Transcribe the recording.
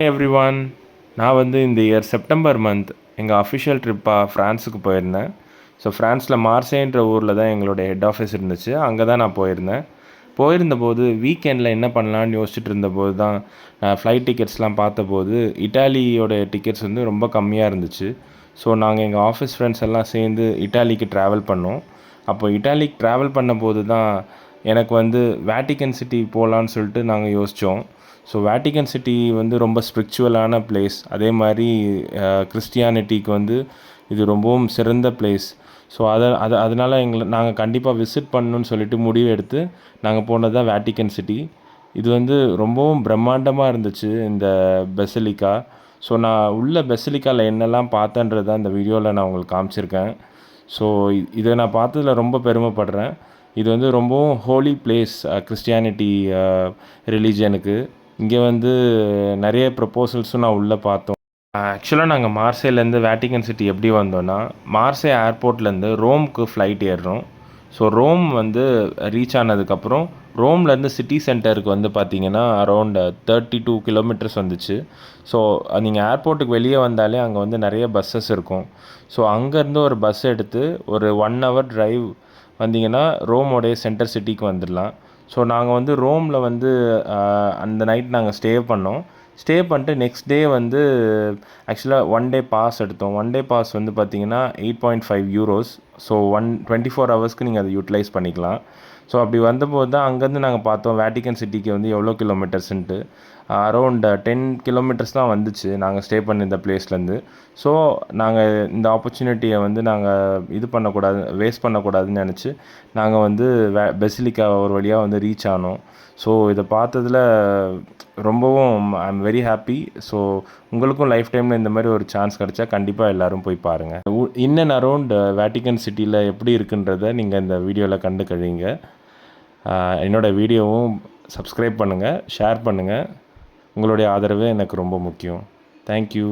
Everyone, நான் வந்து இந்த இயர் செப்டம்பர் மந்த் எங்கள் அஃபிஷியல் ட்ரிப்பாக ஃப்ரான்ஸுக்கு போயிருந்தேன். ஸோ ஃப்ரான்ஸில் மார்சேன்ற ஊரில் தான் எங்களோட ஹெட் ஆஃபீஸ் இருந்துச்சு. அங்கே தான் நான் போயிருந்தேன். போயிருந்தபோது வீக்கெண்டில் என்ன பண்ணலான்னு யோசிச்சுட்டு இருந்தபோது தான் ஃப்ளைட் டிக்கெட்ஸ்லாம் பார்த்தபோது இட்டாலியோட டிக்கெட்ஸ் வந்து ரொம்ப கம்மியாக இருந்துச்சு. ஸோ நாங்கள் எங்கள் ஆஃபீஸ் ஃப்ரெண்ட்ஸ் எல்லாம் சேர்ந்து இட்டாலிக்கு ட்ராவல் பண்ணோம். அப்போ இட்டாலிக்கு ட்ராவல் பண்ணும்போது தான் எனக்கு வந்து வேட்டிக்கன் சிட்டி போகலான்னு சொல்லிட்டு நாங்கள் யோசித்தோம். ஸோ வேட்டிக்கன் சிட்டி வந்து ரொம்ப ஸ்பிரிச்சுவலான பிளேஸ். அதே மாதிரி கிறிஸ்டியானிட்டிக்கு வந்து இது ரொம்பவும் சிறந்த பிளேஸ். ஸோ அதனால் நாங்கள் கண்டிப்பாக விசிட் பண்ணணுன்னு சொல்லிட்டு முடிவு எடுத்து நாங்கள் போனது தான் வேட்டிக்கன் சிட்டி. இது வந்து ரொம்பவும் பிரம்மாண்டமாக இருந்துச்சு இந்த பெசிலிக்கா. ஸோ நான் உள்ள பெசிலிக்காவில் என்னெல்லாம் பார்த்தேன்றது தான் இந்த வீடியோவில் நான் உங்களுக்கு காமிச்சிருக்கேன். ஸோ இதை நான் பார்த்ததில் ரொம்ப பெருமைப்படுறேன். இது வந்து ரொம்பவும் ஹோலி பிளேஸ் கிறிஸ்டியானிட்டி ரிலீஜனுக்கு. இங்கே வந்து நிறைய ப்ரப்போசல்ஸும் நான் உள்ளே பார்த்தோம். ஆக்சுவலாக நாங்கள் மார்சேலேருந்து வேட்டிக்கன் சிட்டி எப்படி வந்தோன்னா, மார்சே ஏர்போர்ட்லேருந்து ரோமுக்கு ஃப்ளைட் ஏறுறோம். ஸோ ரோம் வந்து ரீச் ஆனதுக்கப்புறம் ரோம்லேருந்து சிட்டி சென்டருக்கு வந்து பார்த்திங்கன்னா அரௌண்ட் 32 கிலோமீட்டர்ஸ் வந்துச்சு. ஸோ நீங்கள் ஏர்போர்ட்டுக்கு வெளியே வந்தாலே அங்கே வந்து நிறைய பஸ்ஸஸ் இருக்கும். ஸோ அங்கேருந்து ஒரு பஸ் எடுத்து ஒரு 1 ஹவர் ட்ரைவ் வந்தீங்கன்னா ரோமோடைய சென்டர் சிட்டிக்கு வந்துடலாம். ஸோ நாங்கள் வந்து ரோமில் வந்து அந்த நைட் நாங்கள் ஸ்டே பண்ணோம். ஸ்டே பண்ணிட்டு நெக்ஸ்ட் டே வந்து ஆக்சுவலாக 1 டே பாஸ் எடுத்தோம். 1 டே பாஸ் வந்து பார்த்திங்கன்னா 8.5 யூரோஸ். ஸோ 24 ஹவர்ஸ்க்கு நீங்கள் அதை யூட்டிலைஸ் பண்ணிக்கலாம். ஸோ அப்படி வந்தபோது தான் அங்கேருந்து நாங்கள் பார்த்தோம் வேட்டிக்கன் சிட்டிக்கு வந்து எவ்வளோ கிலோமீட்டர்ஸ்ன்ட்டு. அரௌண்ட் 10 கிலோமீட்டர்ஸ் தான் வந்துச்சு நாங்கள் ஸ்டே பண்ணியிருந்த பிளேஸ்லேருந்து. ஸோ நாங்கள் இந்த ஆப்பர்ச்சுனிட்டியை வந்து நாங்கள் இது பண்ணக்கூடாது, வேஸ்ட் பண்ணக்கூடாதுன்னு நினச்சி நாங்கள் வந்து பெசிலிக்கா ஒரு வழியாக வந்து ரீச் ஆனோம். ஸோ இதை பார்த்ததில் ரொம்பவும் I am very happy. So உங்களுக்கும் லைஃப் டைமில் இந்த மாதிரி ஒரு சான்ஸ் கிடச்சா கண்டிப்பாக எல்லோரும் போய் பாருங்கள். இன் அண்ட் அரௌண்ட் வேட்டிக்கன் சிட்டியில் எப்படி இருக்குன்றதை நீங்கள் இந்த வீடியோவில் கண்டு கழிங்க. என்னோடய வீடியோவும் சப்ஸ்கிரைப் பண்ணுங்கள், ஷேர் பண்ணுங்கள். உங்களுடைய ஆதரவு எனக்கு ரொம்ப முக்கியம். தேங்க்யூ.